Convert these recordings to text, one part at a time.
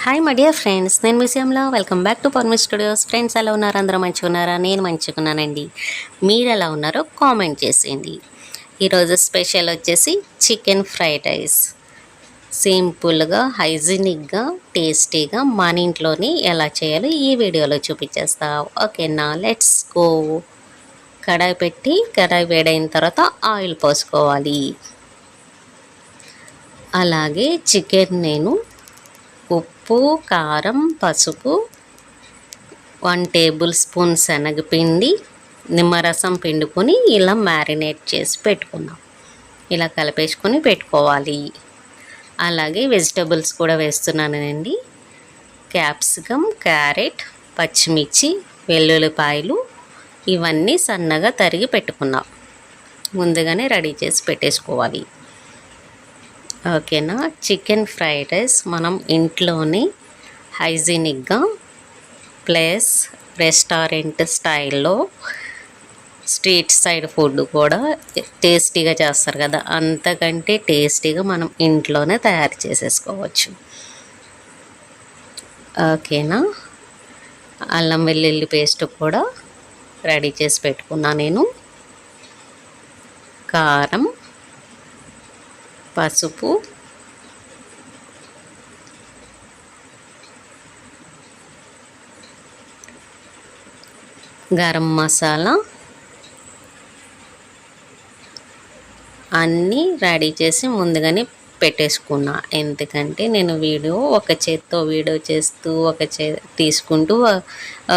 Hi my dear friends, నేను విషయంలో welcome back to పర్మి స్టూడియోస్. ఫ్రెండ్స్ ఎలా ఉన్నారు? అందరూ మంచిగా ఉన్నారా? నేను మంచిగున్నానండి. మీరు ఎలా ఉన్నారో కామెంట్ చేసేయండి. ఈరోజు స్పెషల్ వచ్చేసి చికెన్ ఫ్రైడ్ రైస్. సింపుల్గా, హైజీనిక్గా, టేస్టీగా మన ఇంట్లోనే ఎలా చేయాలో ఈ వీడియోలో చూపించేస్తా. ఓకేనా, లెట్స్ గో. కడాయి వేడైన తర్వాత ఆయిల్ పోసుకోవాలి. అలాగే చికెన్ నేను ఉప్పు, కారం, పసుపు, 1 టేబుల్ స్పూన్ శనగపిండి, నిమ్మరసం పిండుకొని ఇలా మ్యారినేట్ చేసి పెట్టుకున్నాం. ఇలా కలిపేసుకొని పెట్టుకోవాలి. అలాగే వెజిటబుల్స్ కూడా వేస్తున్నానండి. క్యాప్సికమ్, క్యారెట్, పచ్చిమిర్చి, వెల్లుల్లిపాయలు ఇవన్నీ సన్నగా తరిగి పెట్టుకున్నాం. ముందుగానే రెడీ చేసి పెట్టేసుకోవాలి. ఓకేనా. చికెన్ ఫ్రైడ్ రైస్ మనం ఇంట్లోనే హైజీనిక్గా ప్లస్ రెస్టారెంట్ స్టైల్లో స్ట్రీట్ సైడ్ ఫుడ్ కూడా టేస్టీగా చేస్తారు కదా, అంతకంటే టేస్టీగా మనం ఇంట్లోనే తయారు చేసేసుకోవచ్చు. ఓకేనా. అల్లం వెల్లుల్లి పేస్ట్ కూడా రెడీ చేసి పెట్టుకున్నా నేను. కారం, పసుపు, గరం మసాలా అన్నీ రెడీ చేసి ముందుగానే పెట్టేసుకున్నా. ఎందుకంటే నేను ఒక చేత్తో వీడియో చేస్తూ తీసుకుంటూ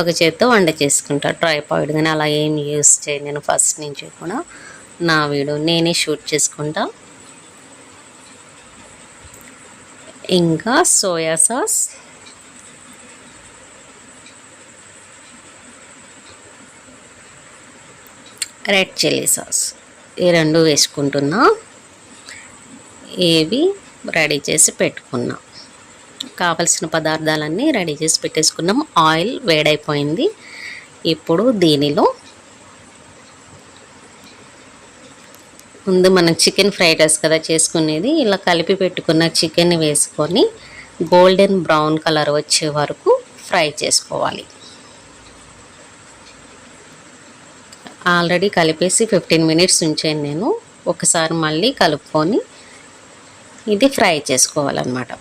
ఒక చేత్తో వంట చేసుకుంటా. ట్రైపాడ్ కానీ అలా ఏం యూస్ చేయను నేను. ఫస్ట్ నుంచి కూడా నా వీడియో నేనే షూట్ చేసుకుంటా. ఇంకా soya sauce, red chilli sauce ఈ రెండు వేసుకుంటున్నా. ఏవి రెడీ చేసి పెట్టుకున్నా. కావలసిన పదార్థాలన్నీ రెడీ చేసి పెట్టేసుకున్నాం. ఆయిల్ వేడైపోయింది. ఇప్పుడు దీనిలో ముందు మనం చికెన్ ఫ్రైడ్ రైస్ కదా చేసుకునేది, ఇలా కలిపి పెట్టుకున్న చికెన్ వేసుకొని గోల్డెన్ బ్రౌన్ కలర్ వచ్చే వరకు ఫ్రై చేసుకోవాలి. ఆల్రెడీ కలిపేసి 15 మినిట్స్ ఉంచాను నేను. ఒకసారి మళ్ళీ కలుపుకొని ఇది ఫ్రై చేసుకోవాలన్నమాట.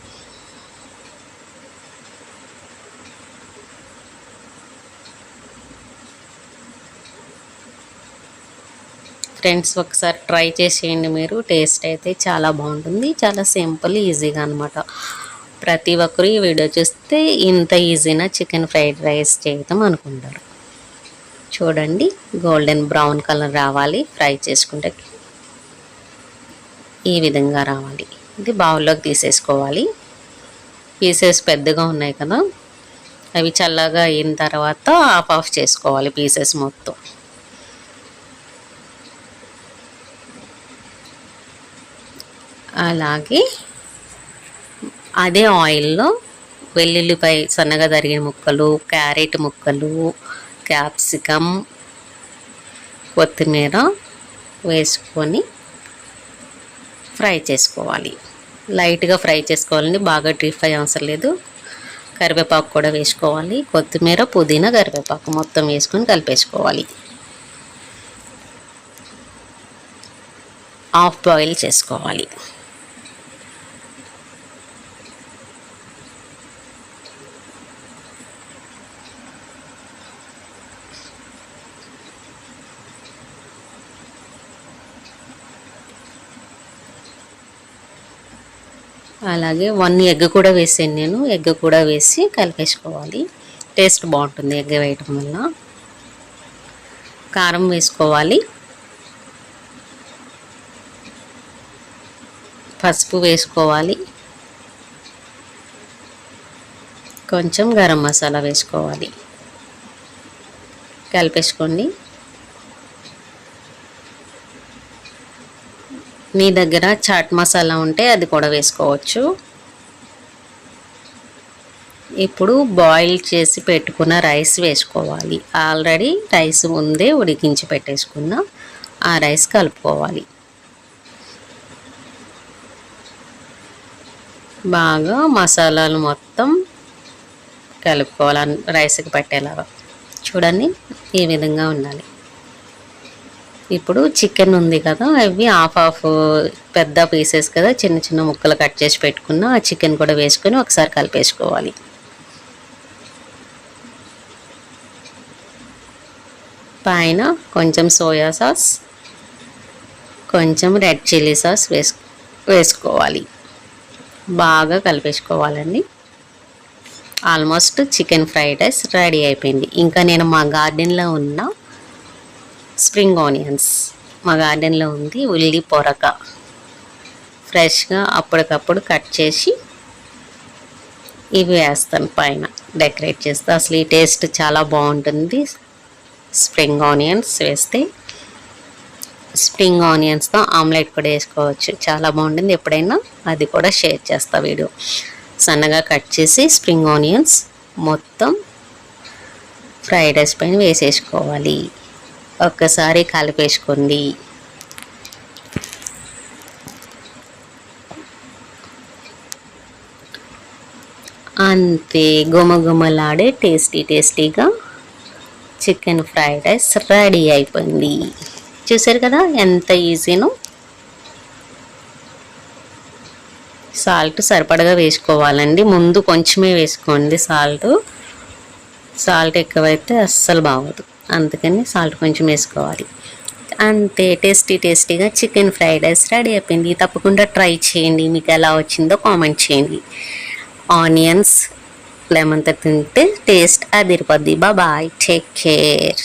ఫ్రెండ్స్, ఒకసారి ట్రై చేసేయండి మీరు. టేస్ట్ అయితే చాలా బాగుంటుంది. చాలా సింపుల్, ఈజీగా అనమాట. ప్రతి ఒక్కరు ఈ వీడియో చూస్తే ఇంత ఈజీనా చికెన్ ఫ్రైడ్ రైస్ చేయటం అనుకుంటారు. చూడండి, గోల్డెన్ బ్రౌన్ కలర్ రావాలి. ఫ్రై చేసుకుంటే ఈ విధంగా రావాలి. ఇది బౌల్లోకి తీసేసుకోవాలి. పీసెస్ పెద్దగా ఉన్నాయి కదా, అవి చల్లగా అయిన తర్వాత ఆఫ్ చేసుకోవాలి పీసెస్ మొత్తం. అలాగే అదే ఆయిల్లో వెల్లుల్లిపాయ సన్నగా తరిగిన ముక్కలు, క్యారెట్ ముక్కలు, క్యాప్సికమ్, కొత్తిమీర వేసుకొని ఫ్రై చేసుకోవాలి. లైట్గా ఫ్రై చేసుకోవాలండి, బాగా డీప్ ఫ్రై అవసరం లేదు. కరివేపాకు కూడా వేసుకోవాలి. కొత్తిమీర, పుదీనా, కరివేపాకు మొత్తం వేసుకొని కలిపేసుకోవాలి. హాఫ్ బాయిల్ చేసుకోవాలి. అలాగే 1 ఎగ్ కూడా వేసాను నేను. ఎగ్ కూడా వేసి కలిపేసుకోవాలి. టేస్ట్ బాగుంటుంది ఎగ్ వేయటం వల్ల. కారం వేసుకోవాలి. పసుపు వేసుకోవాలి. కొంచెం గరం మసాలా వేసుకోవాలి. కలిపేసుకోండి. మీ దగ్గర చాట్ మసాలా ఉంటే అది కూడా వేసుకోవచ్చు. ఇప్పుడు బాయిల్ చేసి పెట్టుకున్న రైస్ వేసుకోవాలి. ఆల్రెడీ రైస్ ముందే ఉడికించి పెట్టేసుకున్న ఆ రైస్ కలుపుకోవాలి. బాగా మసాలాలు మొత్తం కలుపుకోవాలి రైస్కి పట్టేలాగా. చూడండి ఈ విధంగా ఉండాలి. ఇప్పుడు చికెన్ ఉంది కదా, అవి హాఫ్ పెద్ద పీసెస్ కదా, చిన్న చిన్న ముక్కలు కట్ చేసి పెట్టుకున్న ఆ చికెన్ కూడా వేసుకొని ఒకసారి కలిపేసుకోవాలి. పైన కొంచెం సోయా సాస్, కొంచెం రెడ్ చిల్లీ సాస్ వేసుకోవాలి. బాగా కలిపేసుకోవాలండి. Almost chicken fried rice ready అయిపోయింది. ఇంకా నేను మా గార్డెన్లో ఉన్న స్ప్రింగ్ ఆనియన్స్, మా గార్డెన్లో ఉంది, ఉల్లి పొరక ఫ్రెష్గా అప్పటికప్పుడు కట్ చేసి ఇవి వేస్తాను పైన, డెకరేట్ చేస్తే అసలు ఈ టేస్ట్ చాలా బాగుంటుంది. స్ప్రింగ్ ఆనియన్స్ వేస్తే, స్ప్రింగ్ ఆనియన్స్తో ఆమ్లెట్ కూడా వేసుకోవచ్చు, చాలా బాగుంటుంది. ఎప్పుడైనా అది కూడా షేర్ చేస్తా వీడియో. సన్నగా కట్ చేసి స్ప్రింగ్ ఆనియన్స్ మొత్తం ఫ్రైడ్ రైస్ పైన వేసేసుకోవాలి. ఒక్కసారి కలిపేసుకోండి. అంతే, గుమగుమలాడే టేస్టీగా చికెన్ ఫ్రైడ్ రైస్ రెడీ అయిపోయింది. చూసారు కదా ఎంత ఈజీనో. సాల్ట్ సరిపడగా వేసుకోవాలండి, ముందు కొంచెమే వేసుకోండి. సాల్ట్ ఎక్కువైతే అస్సలు బాగోదు, అందుకని సాల్ట్ కొంచెం వేసుకోవాలి. అంతే, టేస్టీగా చికెన్ ఫ్రైడ్ రైస్ రెడీ అయిపోయింది. తప్పకుండా ట్రై చేయండి, మీకు ఎలా వచ్చిందో కామెంట్ చేయండి. ఆనియన్స్ లెమన్తో తింటే టేస్ట్ అదిరిపోద్ది. Bye, take care.